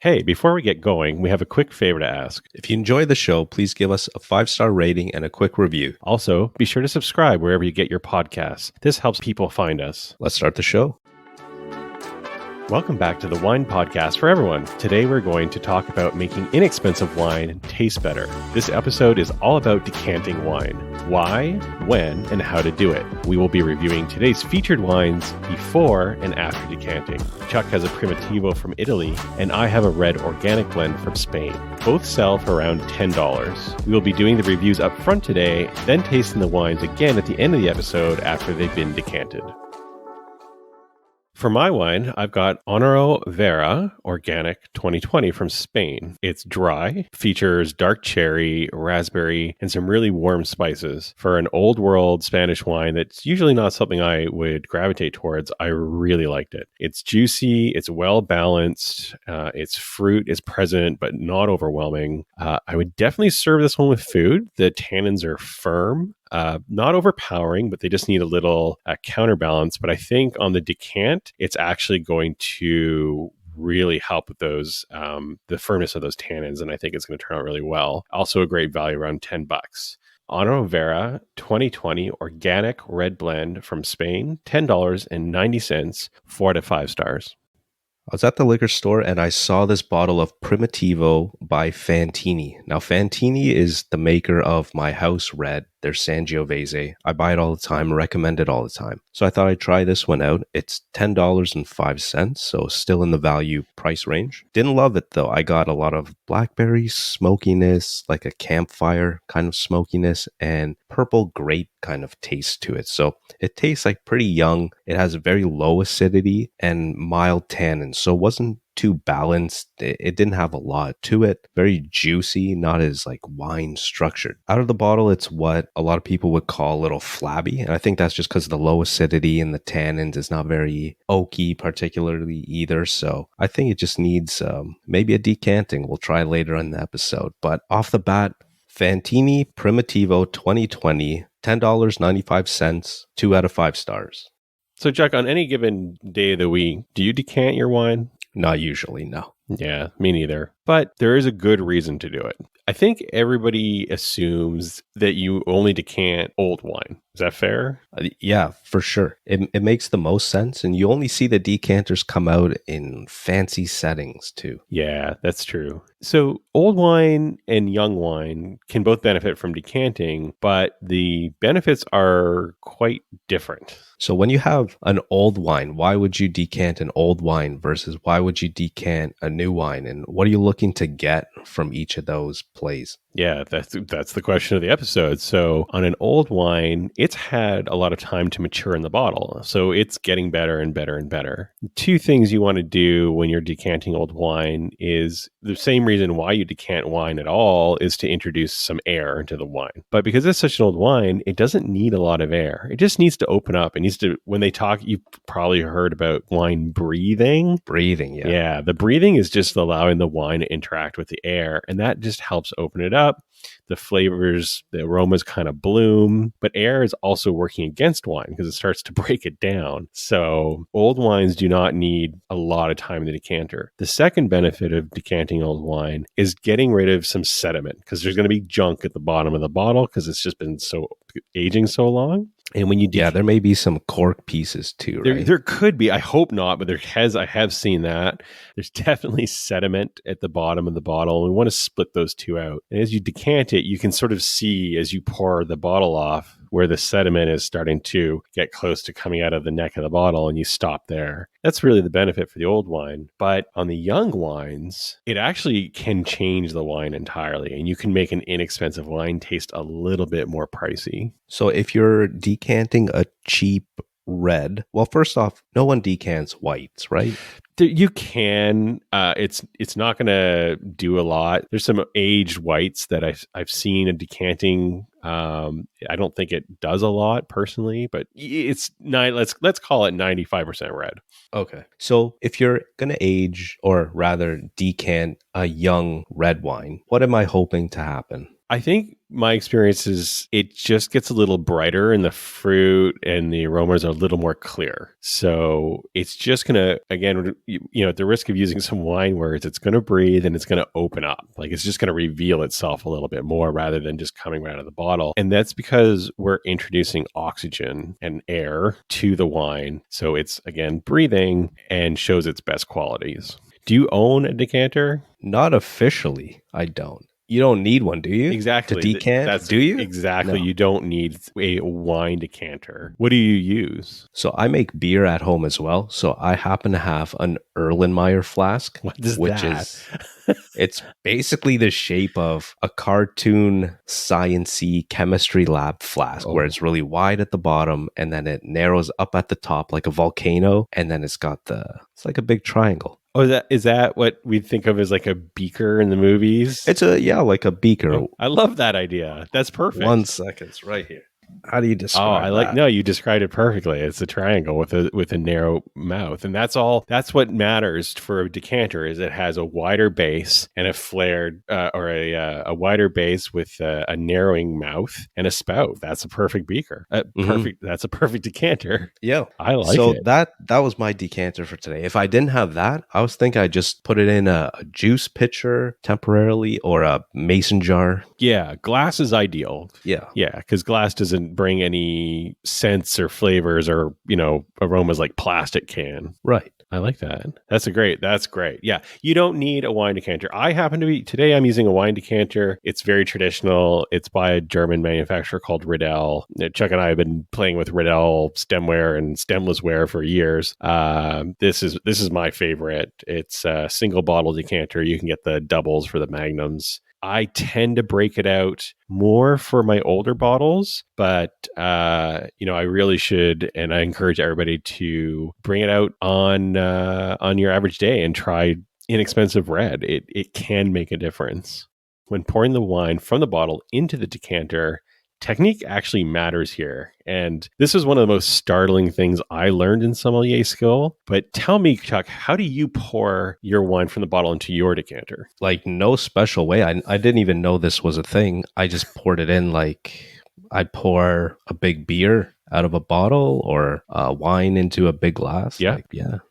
Hey, before we get going, we have a quick favor to ask. If you enjoy the show, please give us a 5-star rating and a quick review. Also, be sure to subscribe wherever you get your podcasts. This helps people find us. Let's start the show. Welcome back to the Wine Podcast for everyone. Today we're going to talk about making inexpensive wine taste better. This episode is all about decanting wine. Why, when, and how to do it. We will be reviewing today's featured wines before and after decanting. Chuck has a Primitivo from Italy, and I have a red organic blend from Spain. Both sell for around $10. We will be doing the reviews up front today, then tasting the wines again at the end of the episode after they've been decanted. For my wine, I've got Honoro Vera Organic 2020 from Spain. It's dry, features dark cherry, raspberry, and some really warm spices. For an old world Spanish wine that's usually not something I would gravitate towards, I really liked it. It's juicy, it's well balanced, its fruit is present but not overwhelming. I would definitely serve this one with food. The tannins are firm. Not overpowering, but they just need a little counterbalance. But I think on the decant, it's actually going to really help with those, the firmness of those tannins. And I think it's going to turn out really well. Also a great value, around $10. Honoro Vera 2020 Organic Red Blend from Spain, $10.90, 4 out of 5 stars. I was at the liquor store and I saw this bottle of Primitivo by Fantini. Now, Fantini is the maker of my house red, their Sangiovese. I buy it all the time, recommend it all the time. So I thought I'd try this one out. It's $10.05, so still in the value price range. Didn't love it though. I got a lot of blackberry smokiness, like a campfire kind of smokiness, and purple grape kind of taste to it. So it tastes like pretty young. It has a very low acidity and mild tannins. So it wasn't too balanced. It didn't have a lot to it. Very juicy, not as like wine structured. Out of the bottle, it's what a lot of people would call a little flabby. And I think that's just because of the low acidity and the tannins. It's not very oaky particularly either. So I think it just needs maybe a decanting. We'll try later in the episode. But off the bat, Fantini Primitivo 2020, $10.95, 2 out of 5 stars. So Chuck, on any given day of the week, do you decant your wine? Not usually, no. Yeah, me neither. But there is a good reason to do it. I think everybody assumes that you only decant old wine. Is that fair? Yeah, for sure. It makes the most sense. And you only see the decanters come out in fancy settings too. Yeah, that's true. So old wine and young wine can both benefit from decanting, but the benefits are quite different. So when you have an old wine, why would you decant an old wine versus why would you decant a new wine? And what are you looking to get from each of those plays? Yeah, that's the question of the episode. So on an old wine, it's had a lot of time to mature in the bottle. So it's getting better and better and better. Two things you want to do when you're decanting old wine is the same reason why you decant wine at all is to introduce some air into the wine. But because it's such an old wine, it doesn't need a lot of air. It just needs to open up. It needs to, when they talk, you've probably heard about wine breathing. Breathing, yeah. Yeah, the breathing is just allowing the wine to interact with the air, and that just helps open it up. The flavors, the aromas kind of bloom, but air is also working against wine because it starts to break it down. So old wines do not need a lot of time in the decanter. The second benefit of decanting old wine is getting rid of some sediment because there's going to be junk at the bottom of the bottle because it's just been aging so long. And when you there may be some cork pieces too, right? There could be. I hope not, but I have seen that. There's definitely sediment at the bottom of the bottle. And we want to split those two out. And as you decant it, you can sort of see as you pour the bottle off where the sediment is starting to get close to coming out of the neck of the bottle, and you stop there. That's really the benefit for the old wine. But on the young wines, it actually can change the wine entirely, and you can make an inexpensive wine taste a little bit more pricey. So if you're decanting a cheap red, well, first off, no one decants whites, right? You can. It's not going to do a lot. There's some aged whites that I've seen a decanting. I don't think it does a lot personally, but it's let's call it 95% red. Okay. So if you're going to age or rather decant a young red wine, what am I hoping to happen? I think my experience is it just gets a little brighter and the fruit and the aromas are a little more clear. So it's just going to, again, at the risk of using some wine words, it's going to breathe and it's going to open up. Like it's just going to reveal itself a little bit more rather than just coming right out of the bottle. And that's because we're introducing oxygen and air to the wine. So it's, again, breathing and shows its best qualities. Do you own a decanter? Not officially, I don't. You don't need one, do you? Exactly. To decant? Do you? Exactly. No. You don't need a wine decanter. What do you use? So I make beer at home as well. So I happen to have an Erlenmeyer flask. What is which that? is it's basically the shape of a cartoon science-y chemistry lab flask where it's really wide at the bottom and then it narrows up at the top like a volcano, and then it's like a big triangle. Oh, is that what we think of as like a beaker in the movies? It's like a beaker. Oh, I love that idea. That's perfect. 1 second, it's right here. How do you describe that? No, you described it perfectly. It's a triangle with a narrow mouth. And that's what matters for a decanter is it has a wider base and a flared or a wider base with a narrowing mouth and a spout. That's a perfect beaker. That's a perfect decanter. Yeah. I like it. So that was my decanter for today. If I didn't have that, I was thinking I'd just put it in a juice pitcher temporarily or a mason jar. Yeah, glass is ideal. Yeah. Yeah, because glass doesn't bring any scents or flavors or, aromas like plastic can. Right. I like that. That's great. Yeah. You don't need a wine decanter. Today I'm using a wine decanter. It's very traditional. It's by a German manufacturer called Riedel. Chuck and I have been playing with Riedel stemware and stemless ware for years. This is my favorite. It's a single bottle decanter. You can get the doubles for the magnums. I tend to break it out more for my older bottles, but I really should, and I encourage everybody to bring it out on your average day and try inexpensive red. It can make a difference. When pouring the wine from the bottle into the decanter, technique actually matters here. And this is one of the most startling things I learned in sommelier school. But tell me, Chuck, how do you pour your wine from the bottle into your decanter? Like no special way. I didn't even know this was a thing. I just poured it in like I'd pour a big beer out of a bottle or wine into a big glass. Yeah.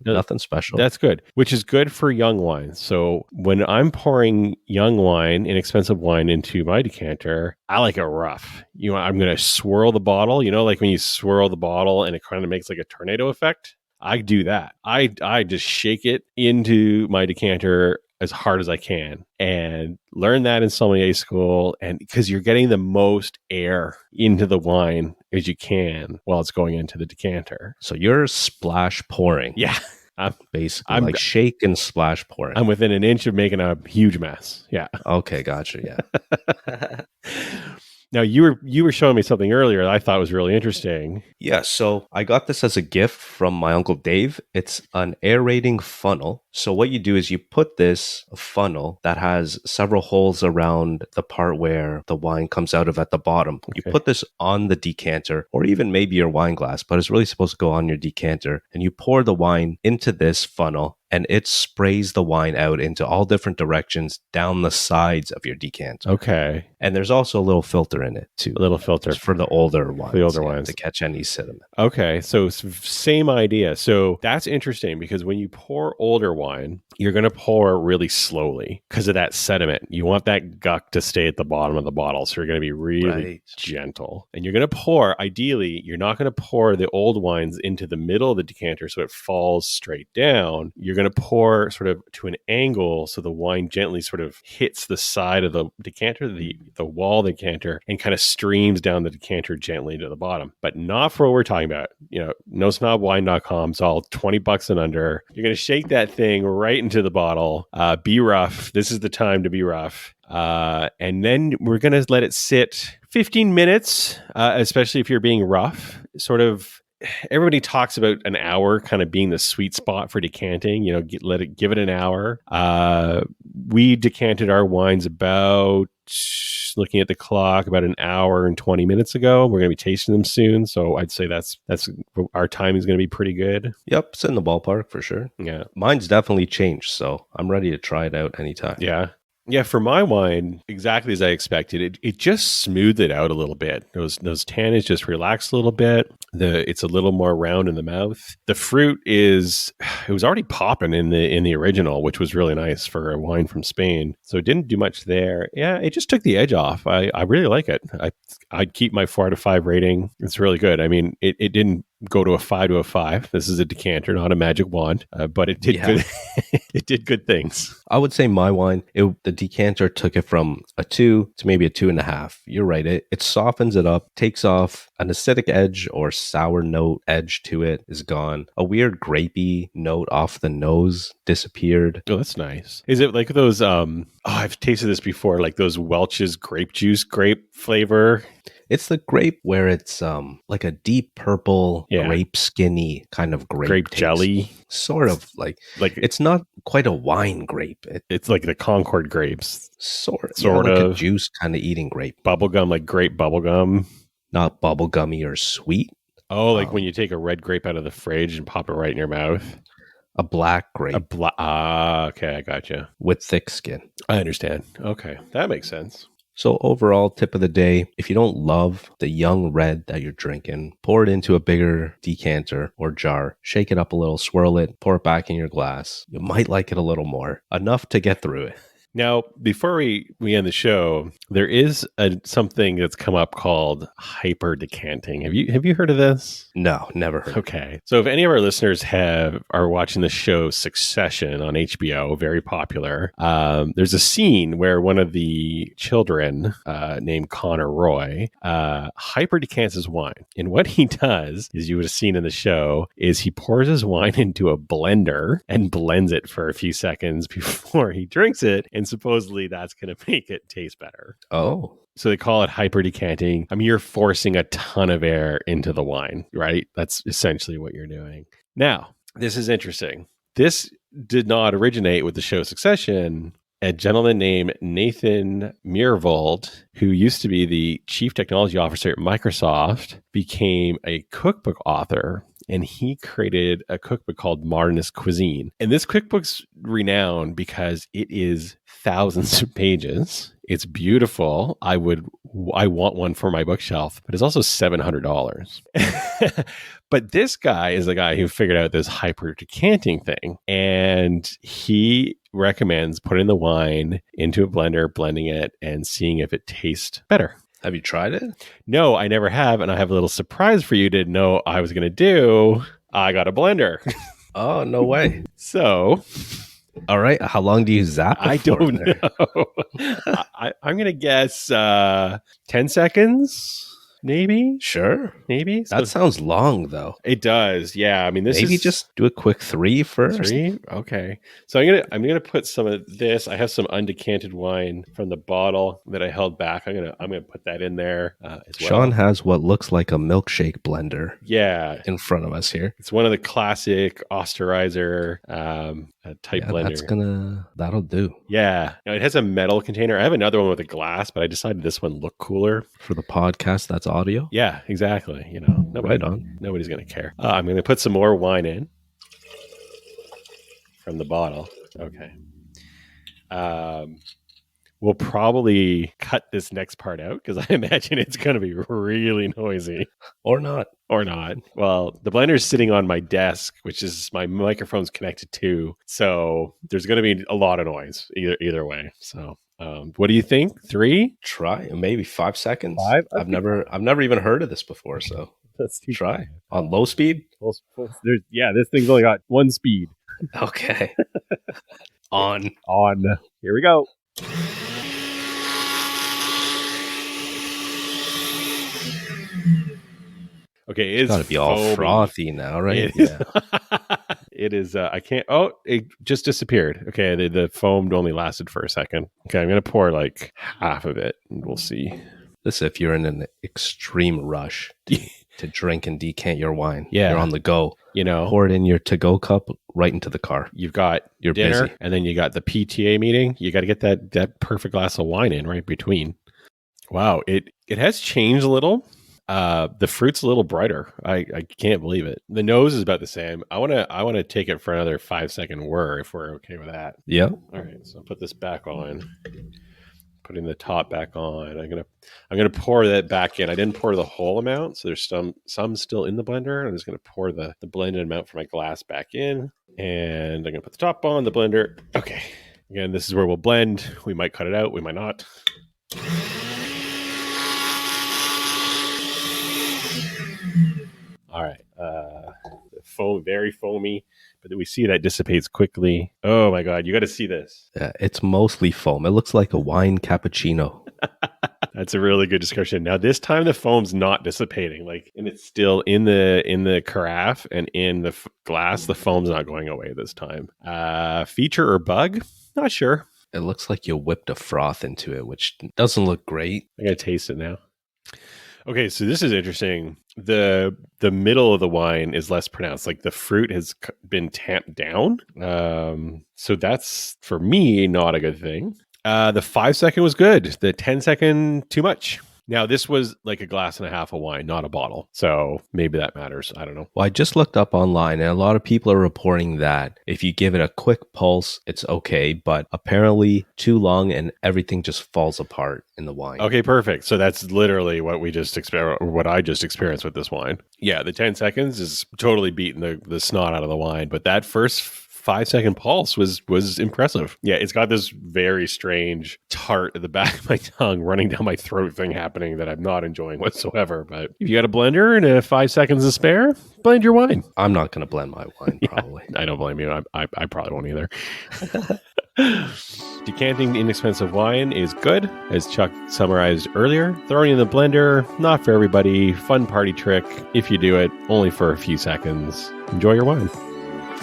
Nothing special. That's good, which is good for young wine. So when I'm pouring young wine, inexpensive wine into my decanter, I like it rough. I'm going to swirl the bottle, like when you swirl the bottle and it kind of makes like a tornado effect. I do that. I just shake it into my decanter as hard as I can and learn that in sommelier school. And because you're getting the most air into the wine as you can while it's going into the decanter. So you're splash pouring. Yeah. I'm like shake and splash pouring. I'm within an inch of making a huge mess. Yeah. Okay. Gotcha. Yeah. Now, you were showing me something earlier that I thought was really interesting. Yeah, so I got this as a gift from my Uncle Dave. It's an aerating funnel. So what you do is you put this funnel that has several holes around the part where the wine comes out of at the bottom. Okay. You put this on the decanter or even maybe your wine glass, but it's really supposed to go on your decanter. And you pour the wine into this funnel and it sprays the wine out into all different directions down the sides of your decanter. Okay. And there's also a little filter in it too. A little filter for the older wines. The older wines. To catch any sediment. Okay. So same idea. So that's interesting because when you pour older wine, you're going to pour really slowly because of that sediment. You want that guck to stay at the bottom of the bottle. So you're going to be really gentle. And you're going to pour, ideally, you're not going to pour the old wines into the middle of the decanter so it falls straight down. You're going to pour sort of to an angle so the wine gently sort of hits the side of the decanter, the wall of the decanter, and kind of streams down the decanter gently to the bottom. But not for what we're talking about. NoSnobWine.com. It's all $20 and under. You're going to shake that thing right into the bottle. Be rough. This is the time to be rough. And then we're going to let it sit 15 minutes, especially if you're being rough. Sort of, everybody talks about an hour kind of being the sweet spot for decanting. Give it an hour. We decanted our wines about, looking at the clock, about an hour and 20 minutes ago. We're going to be tasting them soon. So I'd say that's our time is going to be pretty good. Yep. It's in the ballpark for sure. Yeah. Mine's definitely changed. So I'm ready to try it out anytime. Yeah. Yeah, for my wine, exactly as I expected. It just smoothed it out a little bit. Those tannins just relaxed a little bit. It's a little more round in the mouth. The fruit is it was already popping in the original, which was really nice for a wine from Spain. So it didn't do much there. Yeah, it just took the edge off. I really like it. I'd keep my 4 out of 5 rating. It's really good. I mean, it didn't go to a 5 to a 5. This is a decanter, not a magic wand, but it did good. It did good things. I would say my wine, the decanter took it from a 2 to maybe a 2.5. You're right. It softens it up, takes off an acidic edge or sour note edge to it is gone. A weird grapey note off the nose disappeared. Oh, that's nice. Is it like those, I've tasted this before, like those Welch's grape juice grape flavor? It's the grape where it's like a deep purple, grape skinny kind of grape taste. Jelly. Sort of like it's not quite a wine grape. It's like the Concord grapes. Sort of. Like a juice kind of eating grape. Bubblegum, like grape bubblegum. Not bubblegummy or sweet. Oh, like when you take a red grape out of the fridge and pop it right in your mouth. A black grape. Okay, I gotcha. With thick skin. I understand. Okay, that makes sense. So overall, tip of the day, if you don't love the young red that you're drinking, pour it into a bigger decanter or jar, shake it up a little, swirl it, pour it back in your glass. You might like it a little more, enough to get through it. Now, before we end the show, there is something that's come up called hyper decanting. Have you heard of this? No, never heard. Okay. So if any of our listeners are watching the show Succession on HBO, very popular, there's a scene where one of the children named Connor Roy hyper decants his wine. And what he does, as you would have seen in the show, is he pours his wine into a blender and blends it for a few seconds before he drinks it. And supposedly that's going to make it taste better. Oh. So they call it hyper decanting. I mean, you're forcing a ton of air into the wine, right? That's essentially what you're doing. Now, this is interesting. This did not originate with the show Succession. A gentleman named Nathan Myhrvold, who used to be the chief technology officer at Microsoft, became a cookbook author. And he created a cookbook called Modernist Cuisine. And this cookbook's renowned because it is thousands of pages. It's beautiful. I want one for my bookshelf, but it's also $700. But this guy is the guy who figured out this hyper decanting thing. And he recommends putting the wine into a blender, blending it, and seeing if it tastes better. Have you tried it? No, I never have. And I have a little surprise for you to know I was going to do. I got a blender. Oh, no way. So, all right. How long do you zap it I for don't know. I'm going to guess 10 seconds. Maybe. Sure. Maybe. That sounds long, though. It does. Yeah. I mean, maybe just do a quick 3 first. 3? Okay. So I'm gonna put some of this. I have some undecanted wine from the bottle that I held back. I'm gonna put that in there as well. Sean has what looks like a milkshake blender. Yeah. In front of us here. It's one of the classic Osterizer type blender. That'll do. Yeah. It has a metal container. I have another one with a glass, but I decided this one looked cooler. For the podcast, that's audio? Yeah, exactly. Right on. Nobody's going to care. I'm going to put some more wine in from the bottle. Okay. We'll probably cut this next part out because I imagine it's going to be really noisy. Or not. Well, the blender is sitting on my desk, which is my microphone's connected to. So there's going to be a lot of noise either way. So what do you think? 3? Try maybe 5 seconds. 5? I've never even heard of this before. So let's try on low speed. This thing's only got 1 speed. Okay. On. Here we go. Okay, it's gotta be all frothy now, right? It is. I can't. Oh, it just disappeared. Okay, the foam only lasted for a second. Okay, I'm gonna pour like half of it, and we'll see. This if you're in an extreme rush to drink and decant your wine. Yeah, you're on the go. Pour it in your to-go cup right into the car. You've got your dinner, busy. And then you got the PTA meeting. You got to get that perfect glass of wine in right between. Wow, it has changed a little. The fruit's a little brighter. I can't believe it. The nose is about the same. I wanna take it for another 5-second whir if we're okay with that. Yeah. All right, so I'll put this back on. Putting the top back on. I'm gonna pour that back in. I didn't pour the whole amount, so there's some still in the blender. I'm just gonna pour the blended amount from my glass back in, and I'm gonna put the top on the blender. Okay. Again, this is where we'll blend. We might cut it out. We might not. All right. Foam, very foamy, but then we see that dissipates quickly. Oh my God, you got to see this. Yeah, it's mostly foam. It looks like a wine cappuccino. That's a really good description. Now this time the foam's not dissipating, and it's still in the carafe and in the glass. The foam's not going away this time. Feature or bug? Not sure. It looks like you whipped a froth into it, which doesn't look great. I gotta taste it now. Okay, so this is interesting. The middle of the wine is less pronounced. Like the fruit has been tamped down. So that's, for me, not a good thing. The 5-second was good. The 10-second, too much. Now, this was like a glass and a half of wine, not a bottle. So maybe that matters. I don't know. Well, I just looked up online, and a lot of people are reporting that if you give it a quick pulse, it's okay. But apparently, too long and everything just falls apart in the wine. Okay, perfect. So that's literally what what I just experienced with this wine. Yeah, the 10 seconds is totally beating the snot out of the wine. But that first 5-second pulse was impressive. Yeah, it's got this very strange tart at the back of my tongue running down my throat thing happening that I'm not enjoying whatsoever. But if you got a blender and 5 seconds to spare, blend your wine. I'm not going to blend my wine, probably. Yeah, I don't blame you. I probably won't either. Decanting inexpensive wine is good, as Chuck summarized earlier. Throwing in the blender, not for everybody. Fun party trick. If you do it, only for a few seconds. Enjoy your wine.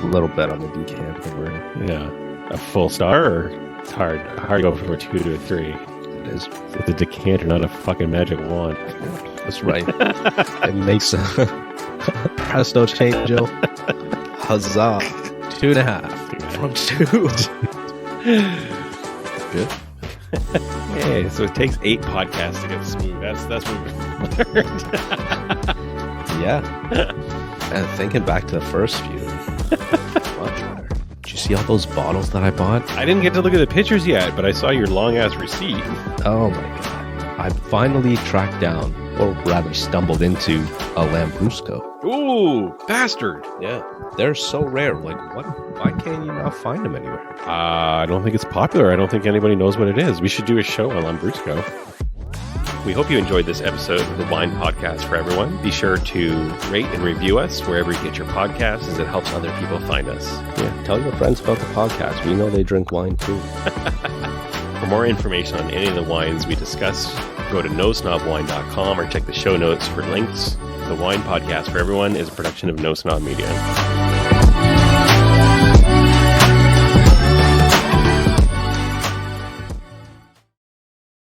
A little bit on the decanter. Yeah. A full star, or it's hard to go from a 2 to a 3. It is. It's a decanter, not a fucking magic wand. That's right. It makes a presto change-o. Huzzah. 2.5 from 2. Good. Hey, so it takes 8 podcasts to get smooth. That's what we've learned. Yeah. And thinking back to the first few. Much better. Did you see all those bottles that I bought? I didn't get to look at the pictures yet, but I saw your long-ass receipt. Oh my God. I finally tracked down, or rather stumbled into, a Lambrusco. Ooh, bastard. Yeah. They're so rare. Like, what? Why can't you not find them anywhere? I don't think it's popular. I don't think anybody knows what it is. We should do a show on Lambrusco. We hope you enjoyed this episode of the Wine Podcast for Everyone. Be sure to rate and review us wherever you get your podcasts, as it helps other people find us. Yeah, tell your friends about the podcast. We know they drink wine too. For more information on any of the wines we discuss, go to nosnobwine.com or check the show notes for links. The Wine Podcast for Everyone is a production of No Snob Media.